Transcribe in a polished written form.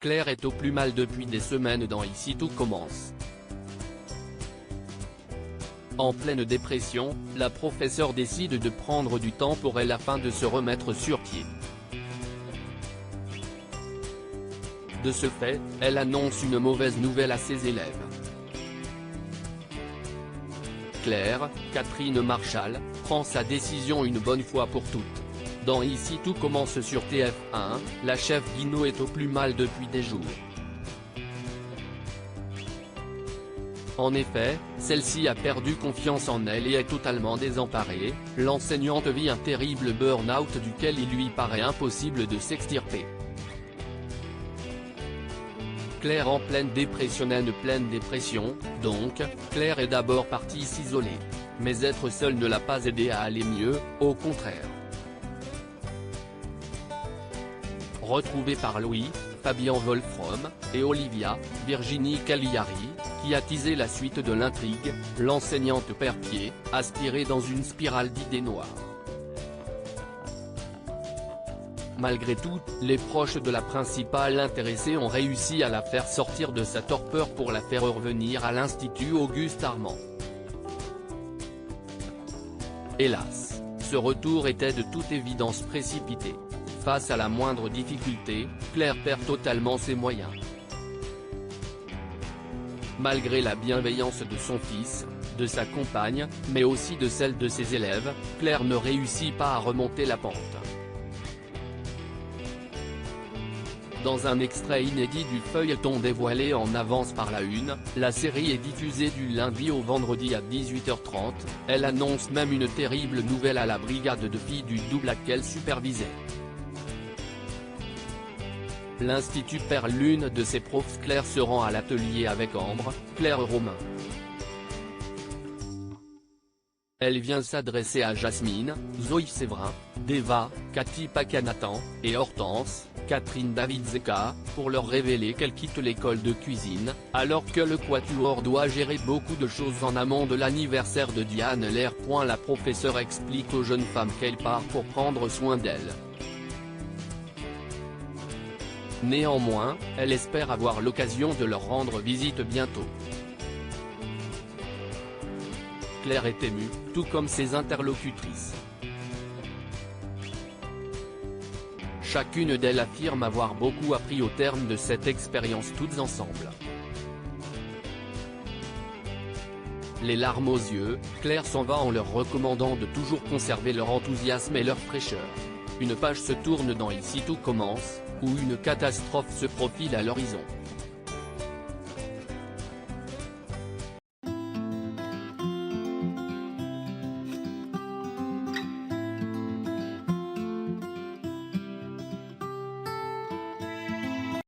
Claire est au plus mal depuis des semaines dans Ici tout commence. En pleine dépression, la professeure décide de prendre du temps pour elle afin de se remettre sur pied. De ce fait, elle annonce une mauvaise nouvelle à ses élèves. Claire, Catherine Marchal, prend sa décision une bonne fois pour toutes. Dans Ici tout commence sur TF1, la chef Guino est au plus mal depuis des jours. En effet, celle-ci a perdu confiance en elle et est totalement désemparée, l'enseignante vit un terrible burn-out duquel il lui paraît impossible de s'extirper. Claire en pleine dépression, donc, Claire est d'abord partie s'isoler. Mais être seule ne l'a pas aidée à aller mieux, au contraire. Retrouvée par Louis, Fabien Wolfram, et Olivia, Virginie Cagliari, qui a teasé la suite de l'intrigue, l'enseignante perd pied, aspirée dans une spirale d'idées noires. Malgré tout, les proches de la principale intéressée ont réussi à la faire sortir de sa torpeur pour la faire revenir à l'Institut Auguste Armand. Hélas, ce retour était de toute évidence précipité. Face à la moindre difficulté, Claire perd totalement ses moyens. Malgré la bienveillance de son fils, de sa compagne, mais aussi de celle de ses élèves, Claire ne réussit pas à remonter la pente. Dans un extrait inédit du feuilleton dévoilé en avance par la Une, la série est diffusée du lundi au vendredi à 18h30, elle annonce même une terrible nouvelle à la brigade de filles du double qu'elle supervisait. L'Institut perd l'une de ses profs. Claire se rend à l'atelier avec Ambre, Claire Romain. Elle vient s'adresser à Jasmine, Zoé Séverin, Deva, Cathy Pacanatan, et Hortense, Catherine Davidzeka, pour leur révéler qu'elle quitte l'école de cuisine, alors que le quatuor doit gérer beaucoup de choses en amont de l'anniversaire de Diane Lair. La professeure explique aux jeunes femmes qu'elle part pour prendre soin d'elles. Néanmoins, elle espère avoir l'occasion de leur rendre visite bientôt. Claire est émue, tout comme ses interlocutrices. Chacune d'elles affirme avoir beaucoup appris au terme de cette expérience toutes ensemble. Les larmes aux yeux, Claire s'en va en leur recommandant de toujours conserver leur enthousiasme et leur fraîcheur. Une page se tourne dans Ici tout commence, où une catastrophe se profile à l'horizon.